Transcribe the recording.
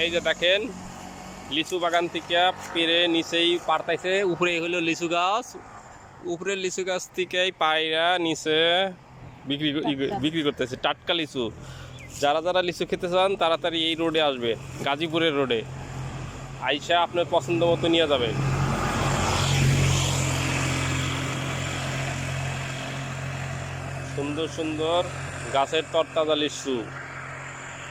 এই যে দেখেন লিচু বাগান থেকে পেরে নিচেই পারতাইছে, উপরে হলো লিচু গাছ, উপরের লিচু গাছ থেকেই পায়রা নিচে বিক্রি করতেছে টাটকা লিচু। যারা যারা লিচু খেতে চান তাড়াতাড়ি এই রোডে আসবে, গাজীপুরের রোডে আইসা আপনার পছন্দ মতো নিয়ে যাবেন। সুন্দর সুন্দর গাছের তরতাজা লিচু।